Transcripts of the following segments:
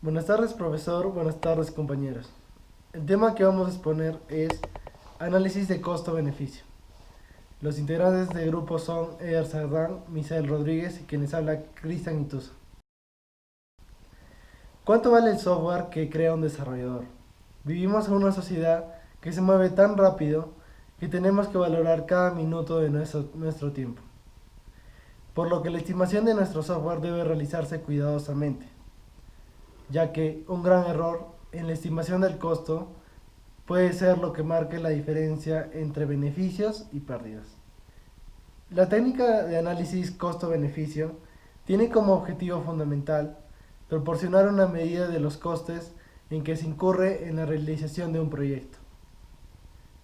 Buenas tardes, profesor. Buenas tardes, compañeros. El tema que vamos a exponer es análisis de costo-beneficio. Los integrantes del grupo son Eder Sardán, Misael Rodríguez y quienes habla Cristian Ituza. ¿Cuánto vale el software que crea un desarrollador? Vivimos en una sociedad que se mueve tan rápido que tenemos que valorar cada minuto de nuestro tiempo, por lo que la estimación de nuestro software debe realizarse cuidadosamente, ya que un gran error en la estimación del costo puede ser lo que marque la diferencia entre beneficios y pérdidas. La técnica de análisis costo-beneficio tiene como objetivo fundamental proporcionar una medida de los costes en que se incurre en la realización de un proyecto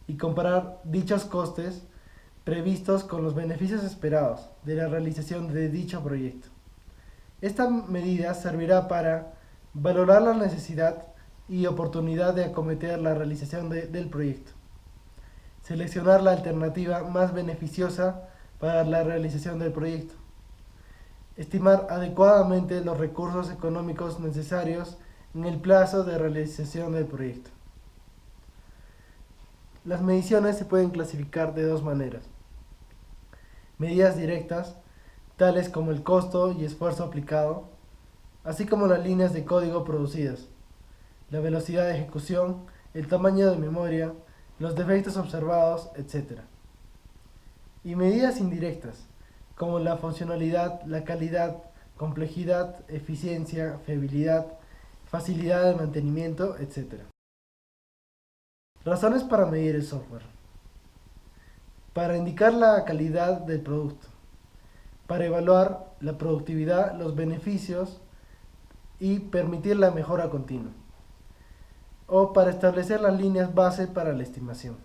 y comparar dichos costes previstos con los beneficios esperados de la realización de dicho proyecto. Esta medida servirá para valorar la necesidad y oportunidad de acometer la realización del proyecto, seleccionar la alternativa más beneficiosa para la realización del proyecto, estimar adecuadamente los recursos económicos necesarios en el plazo de realización del proyecto. Las mediciones se pueden clasificar de dos maneras: medidas directas, tales como el costo y esfuerzo aplicado, así como las líneas de código producidas, la velocidad de ejecución, el tamaño de memoria, los defectos observados, etc. Y medidas indirectas, como la funcionalidad, la calidad, complejidad, eficiencia, fiabilidad, facilidad de mantenimiento, etc. Razones para medir el software: para indicar la calidad del producto, para evaluar la productividad, los beneficios y permitir la mejora continua, o para establecer las líneas base para la estimación.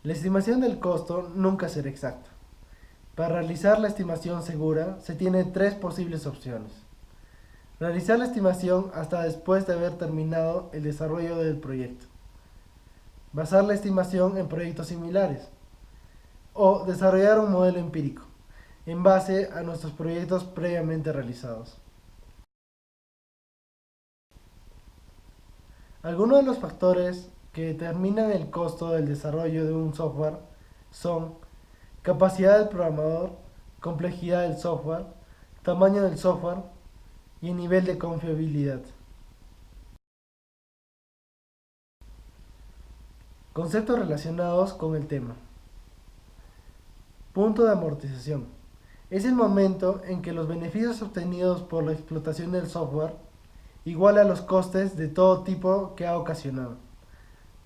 La estimación del costo nunca será exacta. Para realizar la estimación segura se tienen tres posibles opciones: realizar la estimación hasta después de haber terminado el desarrollo del proyecto, basar la estimación en proyectos similares, o desarrollar un modelo empírico en base a nuestros proyectos previamente realizados. Algunos de los factores que determinan el costo del desarrollo de un software son capacidad del programador, complejidad del software, tamaño del software y el nivel de confiabilidad. Conceptos relacionados con el tema. Punto de amortización. Es el momento en que los beneficios obtenidos por la explotación del software igualan los costes de todo tipo que ha ocasionado.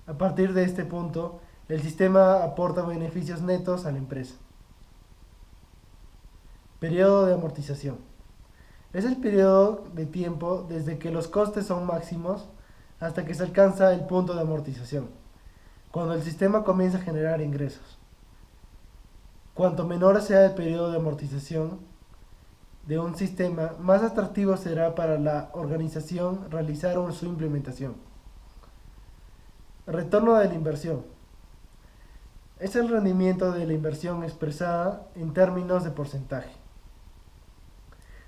A partir de este punto, el sistema aporta beneficios netos a la empresa. Periodo de amortización. Es el periodo de tiempo desde que los costes son máximos hasta que se alcanza el punto de amortización, cuando el sistema comienza a generar ingresos. Cuanto menor sea el periodo de amortización de un sistema, más atractivo será para la organización realizar su implementación. Retorno de la inversión. Es el rendimiento de la inversión expresada en términos de porcentaje.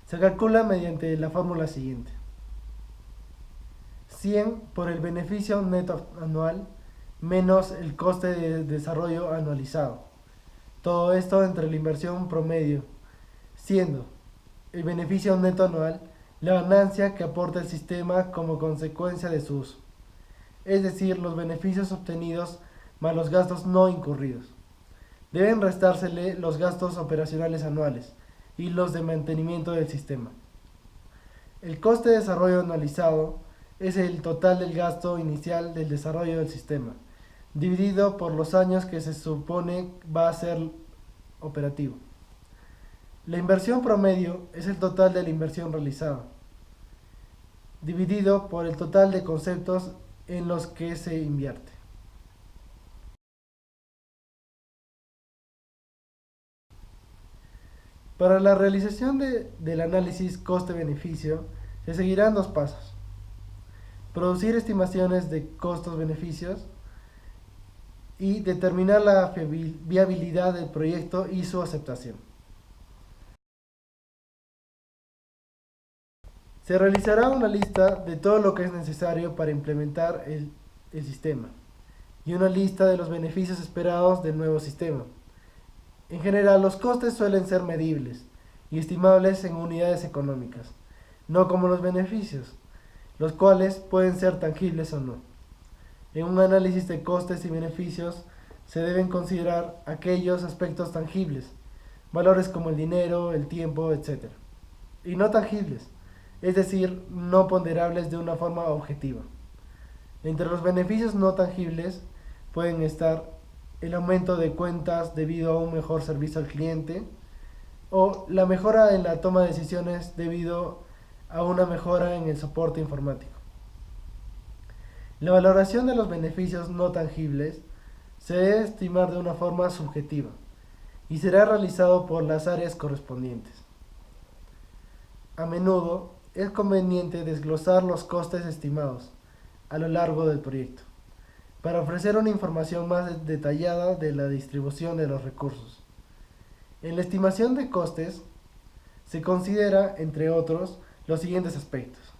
Se calcula mediante la fórmula siguiente: 100 por el beneficio neto anual menos el coste de desarrollo anualizado. Todo esto entre la inversión promedio, siendo el beneficio neto anual la ganancia que aporta el sistema como consecuencia de su uso, es decir, los beneficios obtenidos más los gastos no incurridos. Deben restársele los gastos operacionales anuales y los de mantenimiento del sistema. El coste de desarrollo anualizado es el total del gasto inicial del desarrollo del sistema, dividido por los años que se supone va a ser operativo. La inversión promedio es el total de la inversión realizada, dividido por el total de conceptos en los que se invierte. Para la realización del análisis coste-beneficio se seguirán dos pasos: producir estimaciones de costos-beneficios y determinar la viabilidad del proyecto y su aceptación. Se realizará una lista de todo lo que es necesario para implementar el sistema y una lista de los beneficios esperados del nuevo sistema. En general, los costes suelen ser medibles y estimables en unidades económicas, no como los beneficios, los cuales pueden ser tangibles o no. En un análisis de costes y beneficios se deben considerar aquellos aspectos tangibles, valores como el dinero, el tiempo, etc. Y no tangibles, es decir, no ponderables de una forma objetiva. Entre los beneficios no tangibles pueden estar el aumento de cuentas debido a un mejor servicio al cliente o la mejora en la toma de decisiones debido a una mejora en el soporte informático. La valoración de los beneficios no tangibles se debe estimar de una forma subjetiva y será realizado por las áreas correspondientes. A menudo es conveniente desglosar los costes estimados a lo largo del proyecto para ofrecer una información más detallada de la distribución de los recursos. En la estimación de costes se considera, entre otros, los siguientes aspectos: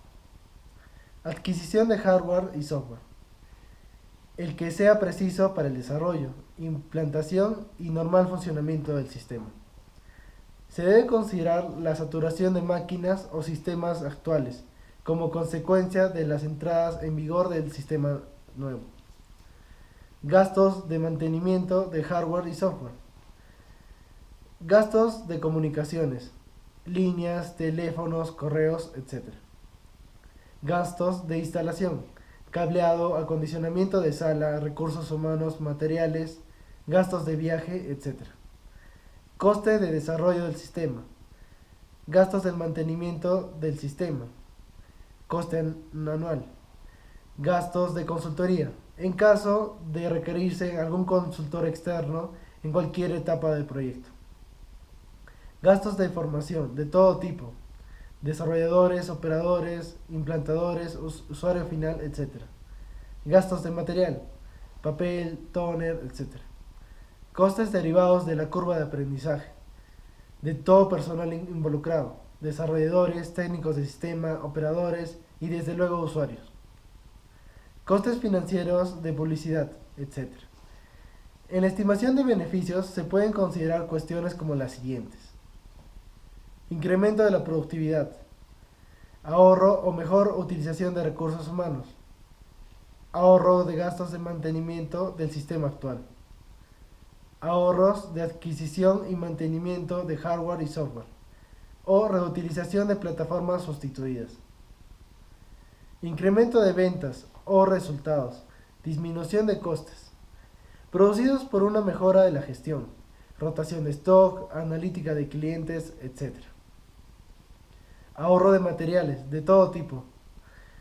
adquisición de hardware y software, el que sea preciso para el desarrollo, implantación y normal funcionamiento del sistema. Se debe considerar la saturación de máquinas o sistemas actuales como consecuencia de las entradas en vigor del sistema nuevo. Gastos de mantenimiento de hardware y software. Gastos de comunicaciones, líneas, teléfonos, correos, etc. Gastos de instalación, cableado, acondicionamiento de sala, recursos humanos, materiales, gastos de viaje, etc. Coste de desarrollo del sistema. Gastos del mantenimiento del sistema. Coste anual. Gastos de consultoría, en caso de requerirse algún consultor externo en cualquier etapa del proyecto. Gastos de formación de todo tipo, desarrolladores, operadores, implantadores, usuario final, etc. Gastos de material, papel, tóner, etc. Costes derivados de la curva de aprendizaje, de todo personal involucrado, desarrolladores, técnicos de sistema, operadores y desde luego usuarios. Costes financieros de publicidad, etc. En la estimación de beneficios se pueden considerar cuestiones como las siguientes: incremento de la productividad, ahorro o mejor utilización de recursos humanos, ahorro de gastos de mantenimiento del sistema actual, ahorros de adquisición y mantenimiento de hardware y software, o reutilización de plataformas sustituidas. Incremento de ventas o resultados, disminución de costes, producidos por una mejora de la gestión, rotación de stock, analítica de clientes, etc. Ahorro de materiales de todo tipo,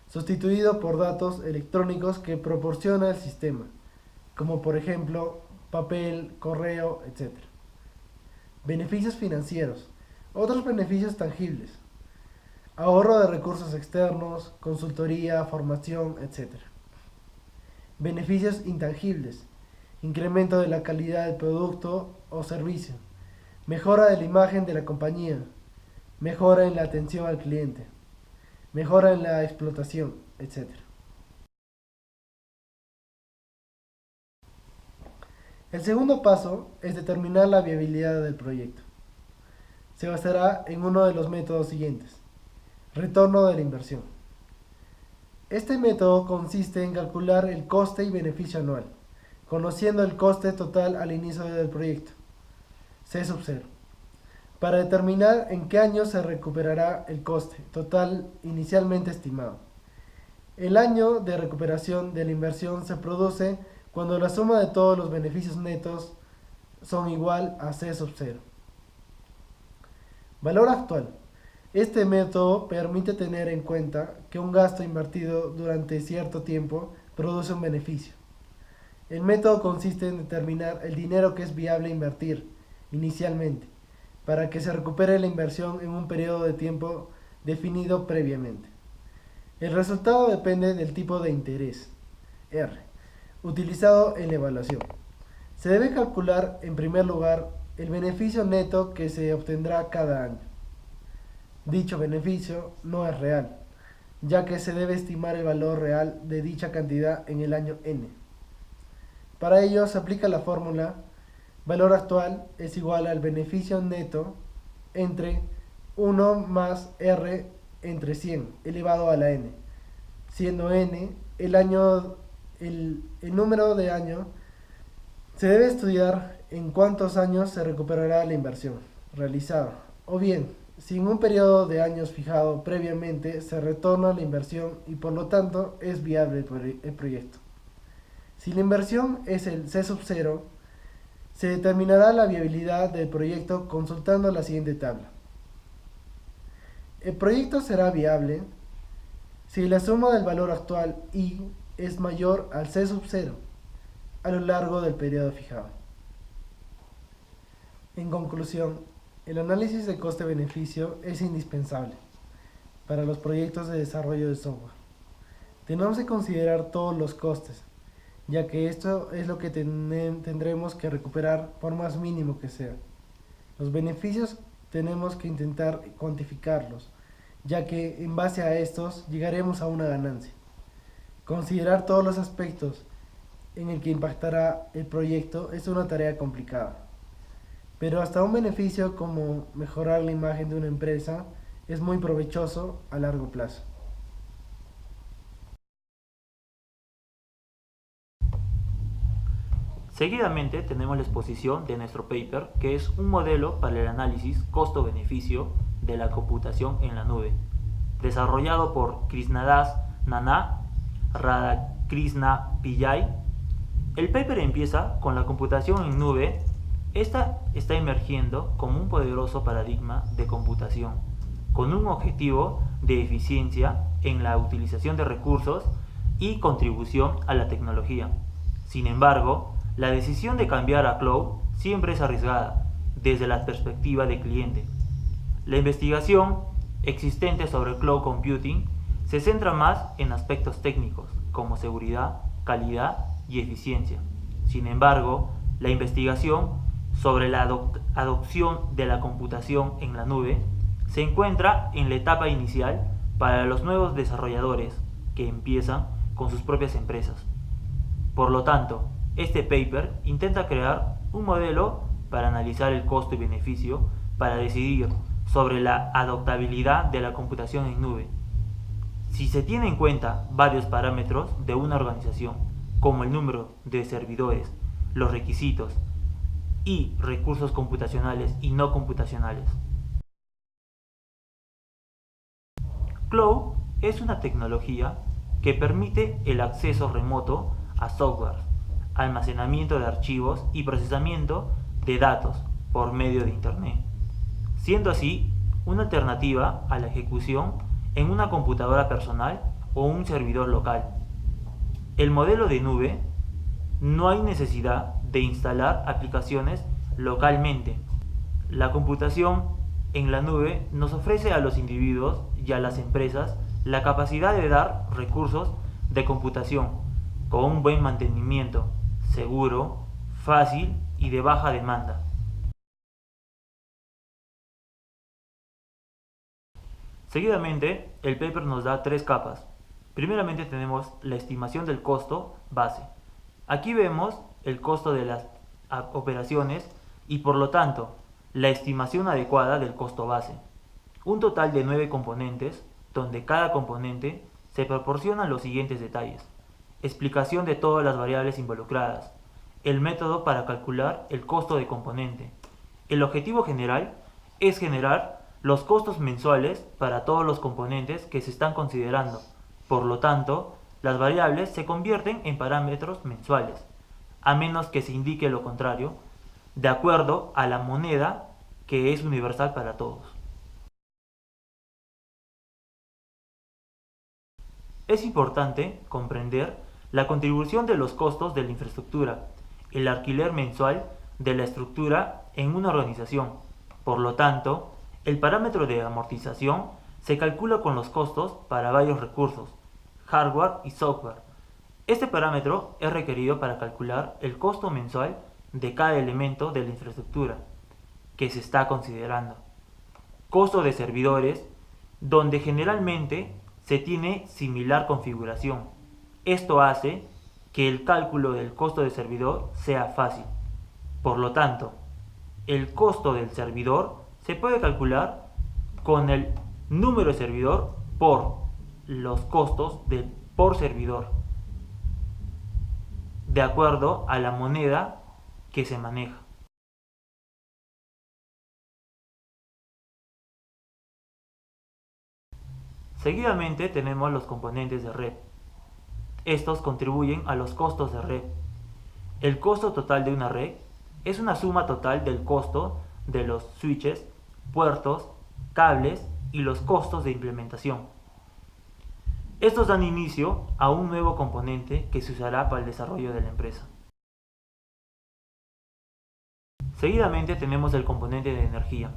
sustituido por datos electrónicos que proporciona el sistema, como por ejemplo papel, correo, etc. Beneficios financieros, otros beneficios tangibles, ahorro de recursos externos, consultoría, formación, etc. Beneficios intangibles, incremento de la calidad del producto o servicio, mejora de la imagen de la compañía, mejora en la atención al cliente, mejora en la explotación, etc. El segundo paso es determinar la viabilidad del proyecto. Se basará en uno de los métodos siguientes: retorno de la inversión. Este método consiste en calcular el coste y beneficio anual, conociendo el coste total al inicio del proyecto, C sub 0, para determinar en qué año se recuperará el coste total inicialmente estimado. El año de recuperación de la inversión se produce cuando la suma de todos los beneficios netos son igual a C sub 0. Valor actual. Este método permite tener en cuenta que un gasto invertido durante cierto tiempo produce un beneficio. El método consiste en determinar el dinero que es viable invertir inicialmente para que se recupere la inversión en un periodo de tiempo definido previamente. El resultado depende del tipo de interés, R, utilizado en la evaluación. Se debe calcular, en primer lugar, el beneficio neto que se obtendrá cada año. Dicho beneficio no es real, ya que se debe estimar el valor real de dicha cantidad en el año n. Para ello se aplica la fórmula valor actual es igual al beneficio neto entre 1 más R entre 100 elevado a la n, siendo n el número de año. Se debe estudiar en cuántos años se recuperará la inversión realizada, o bien, si en un periodo de años fijado previamente se retorna la inversión y por lo tanto es viable el proyecto. Si la inversión es el C sub 0, se determinará la viabilidad del proyecto consultando la siguiente tabla. El proyecto será viable si la suma del valor actual I es mayor al C sub 0 a lo largo del periodo fijado. En conclusión, el análisis de coste-beneficio es indispensable para los proyectos de desarrollo de software. Tenemos que considerar todos los costes, ya que esto es lo que tendremos que recuperar por más mínimo que sea. Los beneficios tenemos que intentar cuantificarlos, ya que en base a estos llegaremos a una ganancia. Considerar todos los aspectos en el que impactará el proyecto es una tarea complicada, pero hasta un beneficio como mejorar la imagen de una empresa es muy provechoso a largo plazo. Seguidamente tenemos la exposición de nuestro paper, que es un modelo para el análisis costo-beneficio de la computación en la nube, desarrollado por Krishnadas Nana, Radhakrishna Pillai. El paper empieza con la computación en nube. Esta está emergiendo como un poderoso paradigma de computación, con un objetivo de eficiencia en la utilización de recursos y contribución a la tecnología. Sin embargo, la decisión de cambiar a cloud siempre es arriesgada desde la perspectiva del cliente. La investigación existente sobre cloud computing se centra más en aspectos técnicos como seguridad, calidad y eficiencia. Sin embargo, la investigación sobre la adopción de la computación en la nube se encuentra en la etapa inicial para los nuevos desarrolladores que empiezan con sus propias empresas. Por lo tanto, este paper intenta crear un modelo para analizar el costo y beneficio para decidir sobre la adoptabilidad de la computación en nube. Si se tiene en cuenta varios parámetros de una organización, como el número de servidores, los requisitos y recursos computacionales y no computacionales. Cloud es una tecnología que permite el acceso remoto a software, almacenamiento de archivos y procesamiento de datos por medio de Internet, siendo así una alternativa a la ejecución en una computadora personal o un servidor local. El modelo de nube no hay necesidad de instalar aplicaciones localmente. La computación en la nube nos ofrece a los individuos y a las empresas la capacidad de dar recursos de computación con un buen mantenimiento, seguro, fácil y de baja demanda. Seguidamente, el paper nos da tres capas. Primeramente tenemos la estimación del costo base. Aquí vemos el costo de las operaciones y por lo tanto la estimación adecuada del costo base. Un total de 9 componentes, donde cada componente se proporcionan los siguientes detalles: explicación de todas las variables involucradas, el método para calcular el costo de componente. El objetivo general es generar los costos mensuales para todos los componentes que se están considerando. Por lo tanto, las variables se convierten en parámetros mensuales, a menos que se indique lo contrario, de acuerdo a la moneda que es universal para todos. Es importante comprender la contribución de los costos de la infraestructura, el alquiler mensual de la estructura en una organización. Por lo tanto, el parámetro de amortización se calcula con los costos para varios recursos, hardware y software. Este parámetro es requerido para calcular el costo mensual de cada elemento de la infraestructura que se está considerando. Costo de servidores, donde generalmente se tiene similar configuración. Esto hace que el cálculo del costo del servidor sea fácil. Por lo tanto, el costo del servidor se puede calcular con el número de servidor por los costos por servidor, de acuerdo a la moneda que se maneja. Seguidamente tenemos los componentes de red. Estos contribuyen a los costos de red. El costo total de una red es una suma total del costo de los switches, puertos, cables y los costos de implementación. Estos dan inicio a un nuevo componente que se usará para el desarrollo de la empresa. Seguidamente tenemos el componente de energía.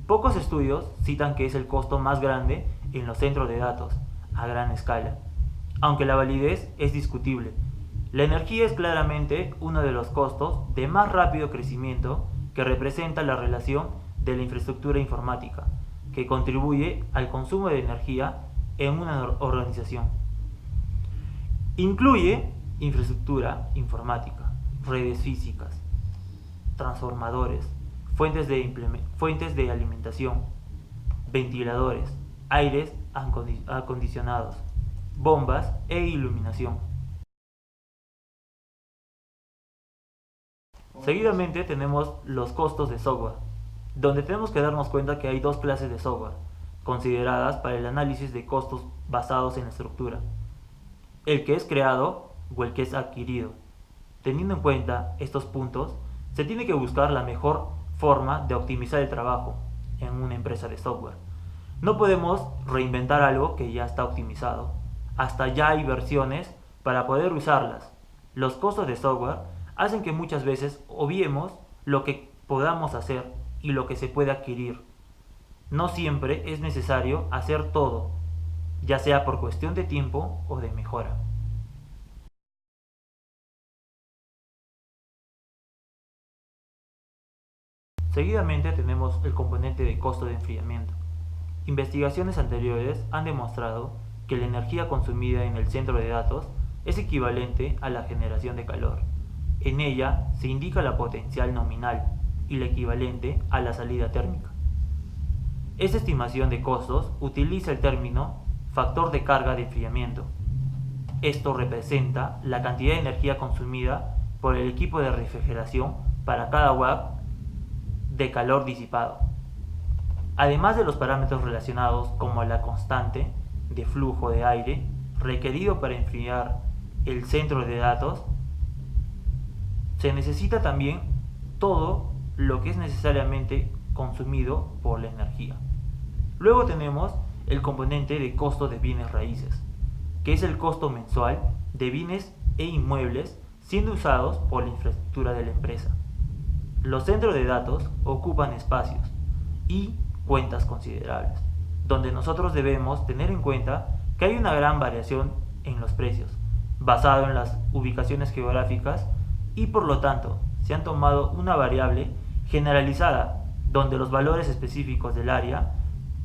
Pocos estudios citan que es el costo más grande en los centros de datos, a gran escala, aunque la validez es discutible. La energía es claramente uno de los costos de más rápido crecimiento que representa la relación de la infraestructura informática, que contribuye al consumo de energía en una organización. Incluye infraestructura informática, redes físicas, transformadores, fuentes de alimentación, ventiladores, aires acondicionados, bombas e iluminación. Seguidamente tenemos los costos de software, donde tenemos que darnos cuenta que hay dos clases de software consideradas para el análisis de costos basados en la estructura: el que es creado o el que es adquirido. Teniendo en cuenta estos puntos, se tiene que buscar la mejor forma de optimizar el trabajo en una empresa de software. No podemos reinventar algo que ya está optimizado. Hasta ya hay versiones para poder usarlas. Los costos de software hacen que muchas veces obviemos lo que podamos hacer y lo que se puede adquirir. No siempre es necesario hacer todo, ya sea por cuestión de tiempo o de mejora. Seguidamente tenemos el componente de costo de enfriamiento. Investigaciones anteriores han demostrado que la energía consumida en el centro de datos es equivalente a la generación de calor. En ella se indica la potencial nominal y la equivalente a la salida térmica. Esta estimación de costos utiliza el término factor de carga de enfriamiento. Esto representa la cantidad de energía consumida por el equipo de refrigeración para cada watt de calor disipado. Además de los parámetros relacionados como la constante de flujo de aire requerido para enfriar el centro de datos, se necesita también todo lo que es necesariamente consumido por la energía. Luego tenemos el componente de costo de bienes raíces, que es el costo mensual de bienes e inmuebles siendo usados por la infraestructura de la empresa. Los centros de datos ocupan espacios y cuentas considerables, donde nosotros debemos tener en cuenta que hay una gran variación en los precios, basado en las ubicaciones geográficas, y por lo tanto se han tomado una variable generalizada donde los valores específicos del área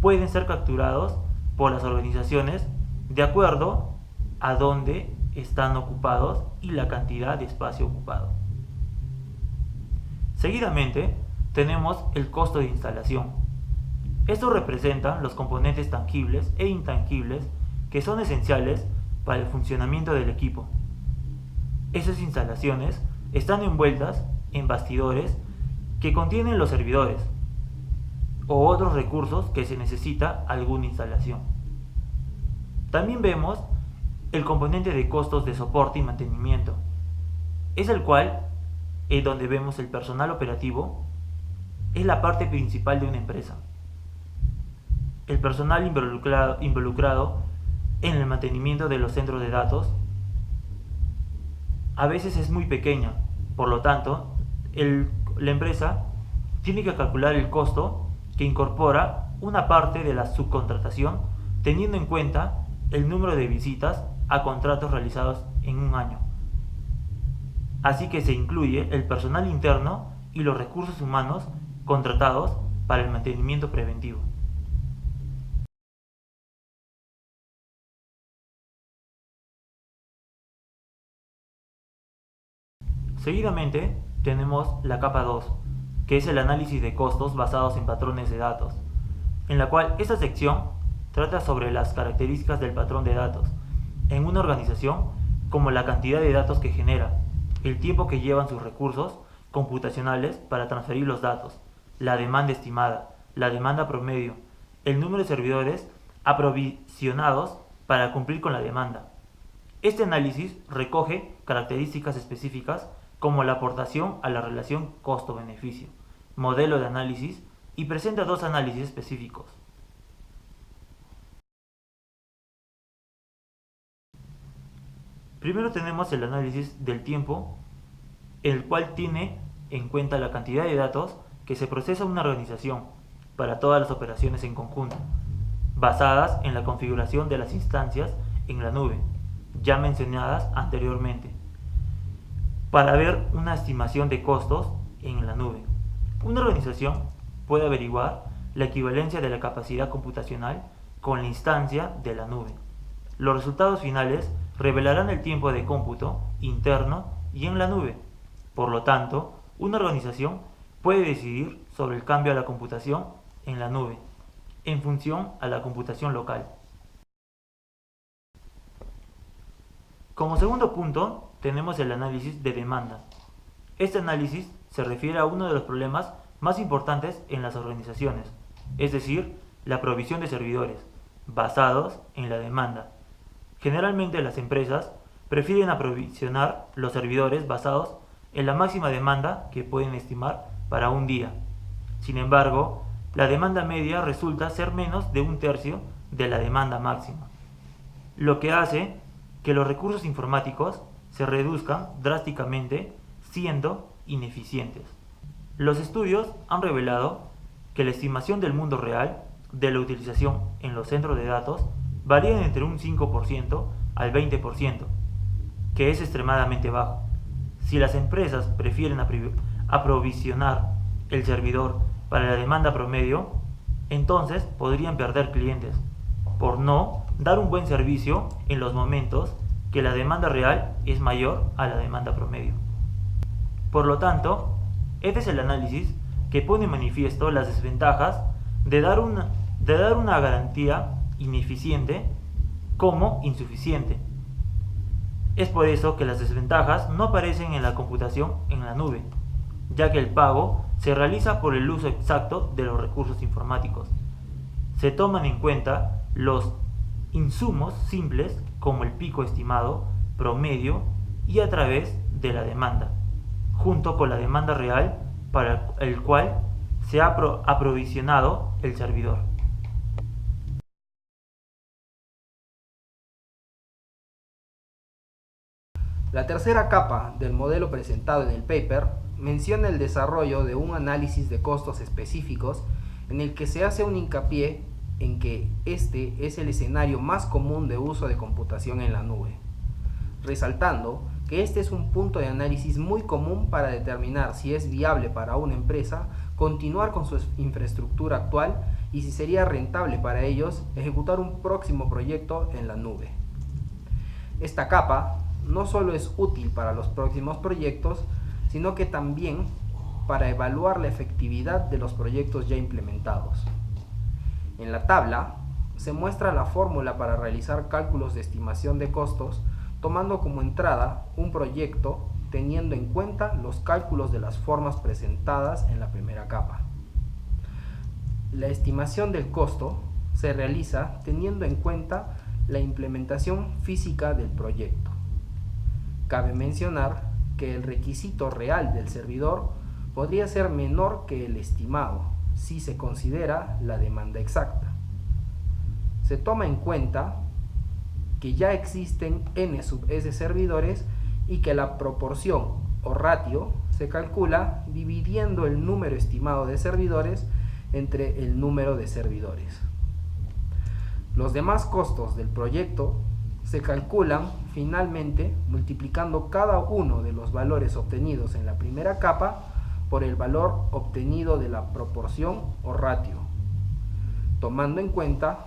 pueden ser capturados por las organizaciones de acuerdo a dónde están ocupados y la cantidad de espacio ocupado. Seguidamente tenemos el costo de instalación. Estos representan los componentes tangibles e intangibles que son esenciales para el funcionamiento del equipo. Esas instalaciones están envueltas en bastidores que contienen los servidores o otros recursos que se necesita alguna instalación. También vemos el componente de costos de soporte y mantenimiento. Es el cual donde vemos el personal operativo, es la parte principal de una empresa. El personal involucrado en el mantenimiento de los centros de datos a veces es muy pequeña, por lo tanto, la empresa tiene que calcular el costo que incorpora una parte de la subcontratación teniendo en cuenta el número de visitas a contratos realizados en un año. Así que se incluye el personal interno y los recursos humanos contratados para el mantenimiento preventivo. Seguidamente tenemos la capa 2, que es el análisis de costos basados en patrones de datos, en la cual esta sección trata sobre las características del patrón de datos en una organización, como la cantidad de datos que genera, el tiempo que llevan sus recursos computacionales para transferir los datos, la demanda estimada, la demanda promedio, el número de servidores aprovisionados para cumplir con la demanda. Este análisis recoge características específicas como la aportación a la relación costo-beneficio, modelo de análisis, y presenta dos análisis específicos. Primero tenemos el análisis del tiempo, el cual tiene en cuenta la cantidad de datos que se procesa en una organización para todas las operaciones en conjunto, basadas en la configuración de las instancias en la nube, ya mencionadas anteriormente, para ver una estimación de costos en la nube. Una organización puede averiguar la equivalencia de la capacidad computacional con la instancia de la nube. Los resultados finales revelarán el tiempo de cómputo interno y en la nube. Por lo tanto, una organización puede decidir sobre el cambio a la computación en la nube, en función a la computación local. Como segundo punto, tenemos el análisis de demanda. Este análisis se refiere a uno de los problemas más importantes en las organizaciones, es decir, la provisión de servidores, basados en la demanda. Generalmente las empresas prefieren aprovisionar los servidores basados en la máxima demanda que pueden estimar para un día. Sin embargo, la demanda media resulta ser menos de un tercio de la demanda máxima, lo que hace que los recursos informáticos se reduzcan drásticamente, siendo ineficientes. Los estudios han revelado que la estimación del mundo real de la utilización en los centros de datos varía entre un 5% al 20%, que es extremadamente bajo. Si las empresas prefieren aprovisionar el servidor para la demanda promedio, entonces podrían perder clientes por no dar un buen servicio en los momentos que la demanda real es mayor a la demanda promedio. Por lo tanto, este es el análisis que pone en manifiesto las desventajas de dar una garantía ineficiente como insuficiente. Es por eso que las desventajas no aparecen en la computación en la nube, ya que el pago se realiza por el uso exacto de los recursos informáticos. Se toman en cuenta los insumos simples como el pico estimado, promedio y a través de la demanda, junto con la demanda real para el cual se ha aprovisionado el servidor. La tercera capa del modelo presentado en el paper menciona el desarrollo de un análisis de costos específicos en el que se hace un hincapié en que este es el escenario más común de uso de computación en la nube, resaltando que este es un punto de análisis muy común para determinar si es viable para una empresa continuar con su infraestructura actual y si sería rentable para ellos ejecutar un próximo proyecto en la nube. Esta capa no solo es útil para los próximos proyectos, sino que también para evaluar la efectividad de los proyectos ya implementados. En la tabla se muestra la fórmula para realizar cálculos de estimación de costos, tomando como entrada un proyecto teniendo en cuenta los cálculos de las formas presentadas en la primera capa. La estimación del costo se realiza teniendo en cuenta la implementación física del proyecto. Cabe mencionar que el requisito real del servidor podría ser menor que el estimado si se considera la demanda exacta. Se toma en cuenta que ya existen n sub s servidores y que la proporción o ratio se calcula dividiendo el número estimado de servidores entre el número de servidores. Los demás costos del proyecto se calculan finalmente multiplicando cada uno de los valores obtenidos en la primera capa por el valor obtenido de la proporción o ratio, tomando en cuenta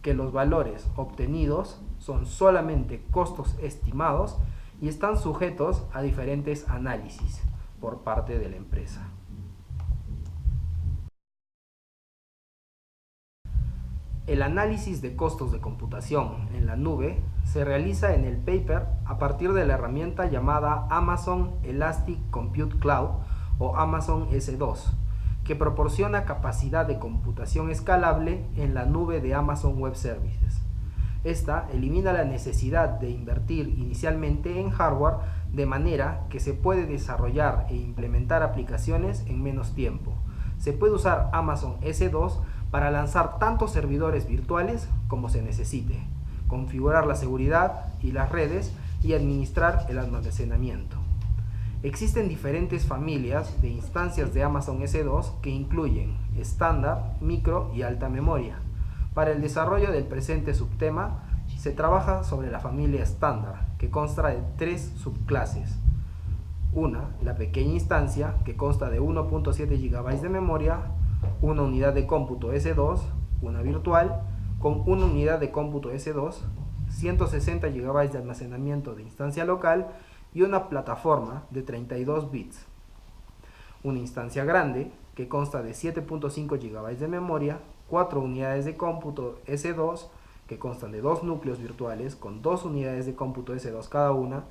que los valores obtenidos son solamente costos estimados y están sujetos a diferentes análisis por parte de la empresa. El análisis de costos de computación en la nube se realiza en el paper a partir de la herramienta llamada Amazon Elastic Compute Cloud o Amazon S2, que proporciona capacidad de computación escalable en la nube de Amazon Web Services. Esta elimina la necesidad de invertir inicialmente en hardware, de manera que se puede desarrollar e implementar aplicaciones en menos tiempo. Se puede usar Amazon S2 para lanzar tantos servidores virtuales como se necesite, configurar la seguridad y las redes y administrar el almacenamiento. Existen diferentes familias de instancias de Amazon S2 que incluyen estándar, micro y alta memoria. Para el desarrollo del presente subtema se trabaja sobre la familia estándar, que consta de 3 subclases. Una, la pequeña instancia, que consta de 1.7 GB de memoria, una unidad de cómputo S2, una virtual, con una unidad de cómputo S2, 160 GB de almacenamiento de instancia local y una plataforma de 32 bits. Una instancia grande, que consta de 7.5 GB de memoria, 4 unidades de cómputo S2, que constan de 2 núcleos virtuales con 2 unidades de cómputo S2 cada una,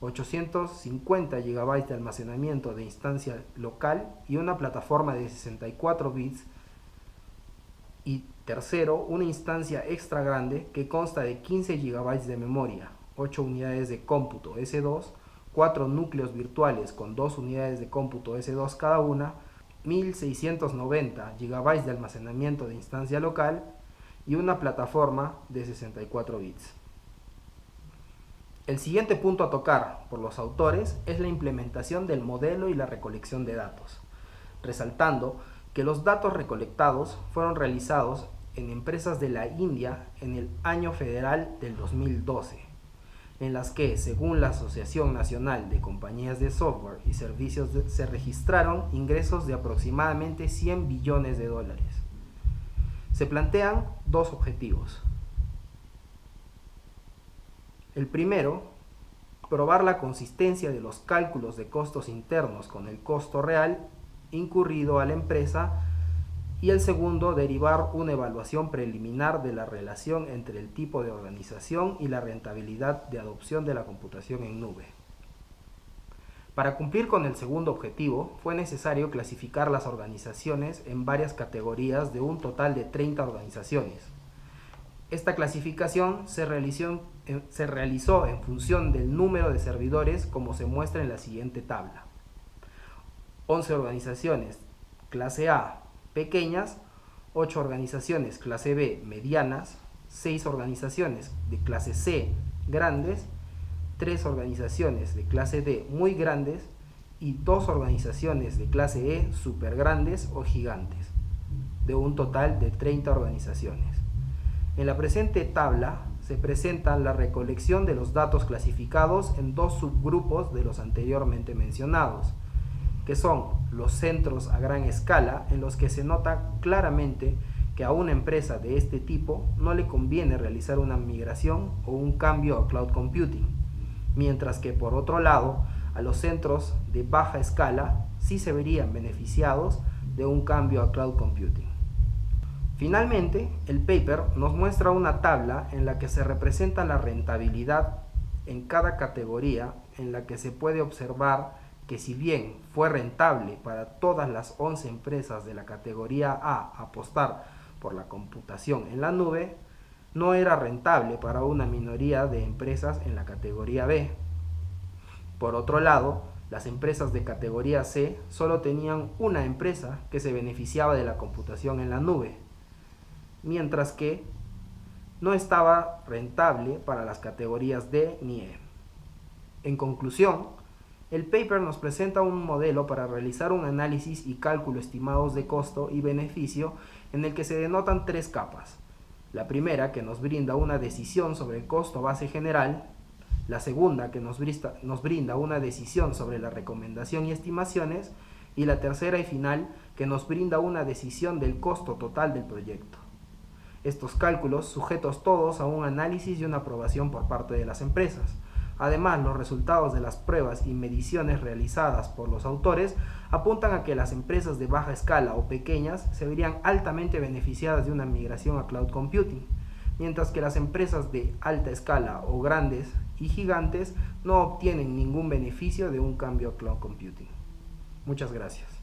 850 GB de almacenamiento de instancia local y una plataforma de 64 bits. Y tercero, una instancia extra grande que consta de 15 GB de memoria, 8 unidades de cómputo S2, 4 núcleos virtuales con 2 unidades de cómputo S2 cada una, 1690 GB de almacenamiento de instancia local y una plataforma de 64 bits. El siguiente punto a tocar por los autores es la implementación del modelo y la recolección de datos, resaltando que los datos recolectados fueron realizados en empresas de la India en el año federal del 2012, en las que, según la Asociación Nacional de Compañías de Software y Servicios, se registraron ingresos de aproximadamente 100 billones de dólares. Se plantean dos objetivos. El primero, probar la consistencia de los cálculos de costos internos con el costo real incurrido a la empresa, y el segundo, derivar una evaluación preliminar de la relación entre el tipo de organización y la rentabilidad de adopción de la computación en nube. Para cumplir con el segundo objetivo, fue necesario clasificar las organizaciones en varias categorías de un total de 30 organizaciones. Esta clasificación se realizó en función del número de servidores, como se muestra en la siguiente tabla. 11 organizaciones clase A pequeñas, 8 organizaciones clase B medianas, 6 organizaciones de clase C grandes, 3 organizaciones de clase D muy grandes y 2 organizaciones de clase E super grandes o gigantes, de un total de 30 organizaciones. En la presente tabla se presenta la recolección de los datos clasificados en dos subgrupos de los anteriormente mencionados, que son los centros a gran escala, en los que se nota claramente que a una empresa de este tipo no le conviene realizar una migración o un cambio a cloud computing, mientras que por otro lado, a los centros de baja escala sí se verían beneficiados de un cambio a cloud computing. Finalmente, el paper nos muestra una tabla en la que se representa la rentabilidad en cada categoría, en la que se puede observar que, si bien fue rentable para todas las 11 empresas de la categoría A apostar por la computación en la nube, no era rentable para una minoría de empresas en la categoría B. Por otro lado, las empresas de categoría C solo tenían una empresa que se beneficiaba de la computación en la nube, mientras que no estaba rentable para las categorías D ni E. En conclusión, el paper nos presenta un modelo para realizar un análisis y cálculo estimados de costo y beneficio, en el que se denotan 3 capas. La primera, que nos brinda una decisión sobre el costo base general; la segunda, que nos brinda una decisión sobre la recomendación y estimaciones; y la tercera y final, que nos brinda una decisión del costo total del proyecto. Estos cálculos sujetos todos a un análisis y una aprobación por parte de las empresas. Además, los resultados de las pruebas y mediciones realizadas por los autores apuntan a que las empresas de baja escala o pequeñas se verían altamente beneficiadas de una migración a cloud computing, mientras que las empresas de alta escala o grandes y gigantes no obtienen ningún beneficio de un cambio a cloud computing. Muchas gracias.